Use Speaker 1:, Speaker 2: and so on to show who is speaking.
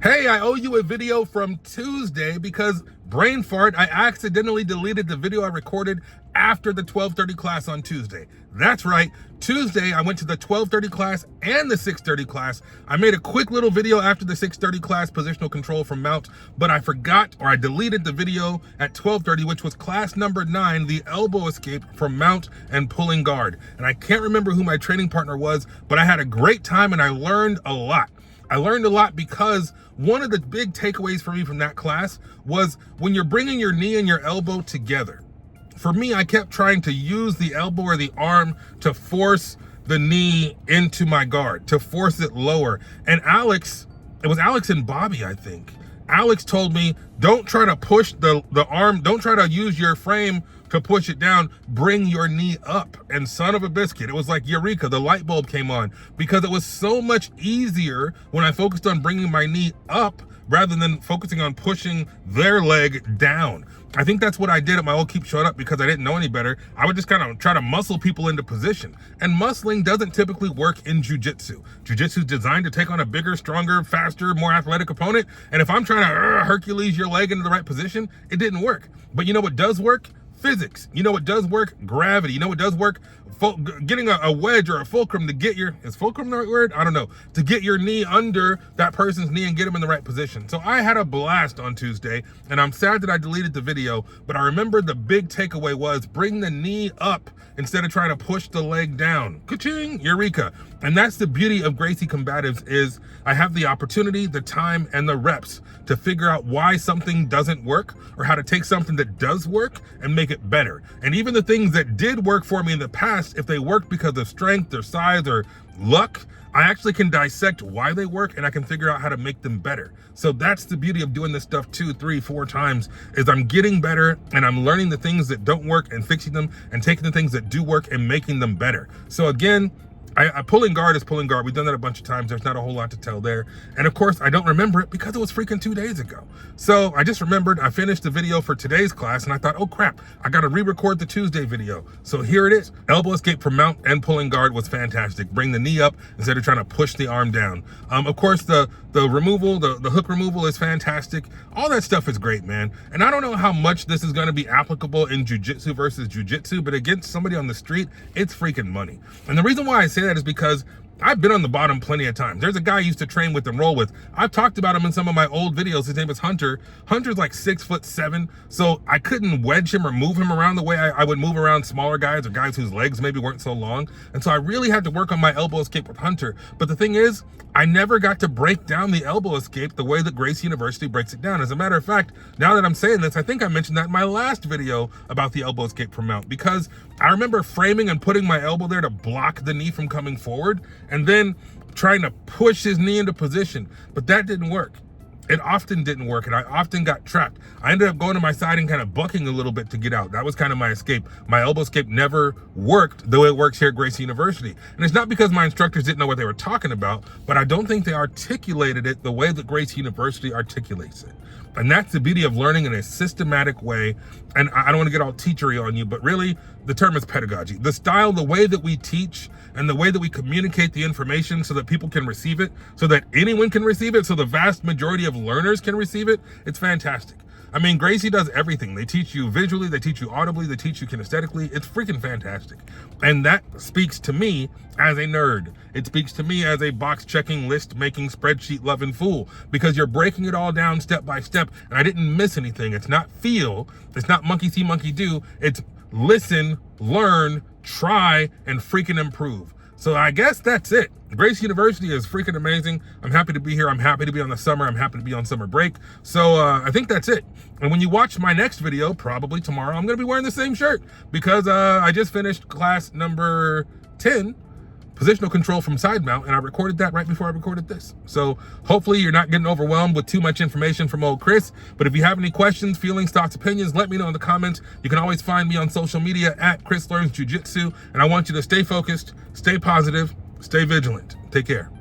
Speaker 1: Hey, I owe you a video from Tuesday because brain fart, I accidentally deleted the video I recorded after the 12:30 class on Tuesday. That's right, Tuesday I went to the 12:30 class and the 6:30 class. I made a quick little video after the 6:30 class, positional control from mount, but I forgot, or I deleted the video at 12:30, which was class number 9, the elbow escape from mount and pulling guard. And I can't remember who my training partner was, but I had a great time and I learned a lot. I learned a lot because one of the big takeaways for me from that class was when you're bringing your knee and your elbow together. For me, I kept trying to use the elbow or the arm to force the knee into my guard, to force it lower. And it was Alex and Bobby, I think. Alex told me, don't try to push the arm, don't try to use your frame to push it down, bring your knee up. And son of a biscuit, it was like eureka, the light bulb came on, because it was so much easier when I focused on bringing my knee up rather than focusing on pushing their leg down. I think that's what I did at my old Keep Showing Up because I didn't know any better. I would just kind of try to muscle people into position. And muscling doesn't typically work in jiu-jitsu. Jiu-jitsu is designed to take on a bigger, stronger, faster, more athletic opponent. And if I'm trying to Hercules your leg into the right position, it didn't work. But you know what does work? Physics. You know what does work? Gravity. You know what does work? Getting a wedge or a fulcrum to get is fulcrum the right word? I don't know. To get your knee under that person's knee and get them in the right position. So I had a blast on Tuesday, and I'm sad that I deleted the video, but I remember the big takeaway was bring the knee up instead of trying to push the leg down. Ka-ching! Eureka! And that's the beauty of Gracie Combatives is I have the opportunity, the time, and the reps to figure out why something doesn't work or how to take something that does work and make it better. And even the things that did work for me in the past, if they worked because of strength or size or luck, I actually can dissect why they work and I can figure out how to make them better. So that's the beauty of doing this stuff 2, 3, 4 times is I'm getting better and I'm learning the things that don't work and fixing them and taking the things that do work and making them better. So again, pulling guard is pulling guard. We've done that a bunch of times. There's not a whole lot to tell there. And of course, I don't remember it because it was freaking 2 days ago. So I just remembered I finished the video for today's class and I thought, oh crap, I got to re-record the Tuesday video. So here it is. Elbow escape from mount and pulling guard was fantastic. Bring the knee up instead of trying to push the arm down. Of course, the removal, the hook removal is fantastic. All that stuff is great, man. And I don't know how much this is going to be applicable in jiu-jitsu versus jiu-jitsu, but against somebody on the street, it's freaking money. And the reason why I say that is because I've been on the bottom plenty of times. There's a guy I used to train with and roll with. I've talked about him in some of my old videos. His name is Hunter. Hunter's like 6'7", so I couldn't wedge him or move him around the way I would move around smaller guys or guys whose legs maybe weren't so long. And so I really had to work on my elbow escape with Hunter. But the thing is, I never got to break down the elbow escape the way that Gracie University breaks it down. As a matter of fact, now that I'm saying this, I think I mentioned that in my last video about the elbow escape from mount, because I remember framing and putting my elbow there to block the knee from coming forward and then trying to push his knee into position, but that didn't work. It often didn't work, and I often got trapped. I ended up going to my side and kind of bucking a little bit to get out. That was kind of my escape. My elbow escape never worked the way it works here at Gracie University. And it's not because my instructors didn't know what they were talking about, but I don't think they articulated it the way that Gracie University articulates it. And that's the beauty of learning in a systematic way. And I don't want to get all teachery on you, but really the term is pedagogy. The style, the way that we teach and the way that we communicate the information so that people can receive it, so that anyone can receive it, so the vast majority of learners can receive it, it's fantastic. I mean, Gracie does everything. They teach you visually, they teach you audibly, they teach you kinesthetically. It's freaking fantastic. And that speaks to me as a nerd. It speaks to me as a box checking, list making, spreadsheet loving fool, because you're breaking it all down step by step. And I didn't miss anything. It's not feel, it's not monkey see, monkey do. It's listen, learn, try, and freaking improve. So I guess that's it. Gracie University is freaking amazing. I'm happy to be here. I'm happy to be on the summer. I'm happy to be on summer break. So I think that's it. And when you watch my next video, probably tomorrow, I'm going to be wearing the same shirt because I just finished class number 10, positional control from side mount, and I recorded that right before I recorded this. So hopefully you're not getting overwhelmed with too much information from old Chris. But if you have any questions, feelings, thoughts, opinions, let me know in the comments. You can always find me on social media at Chris Learns Jiu-Jitsu. And I want you to stay focused, stay positive, stay vigilant. Take care.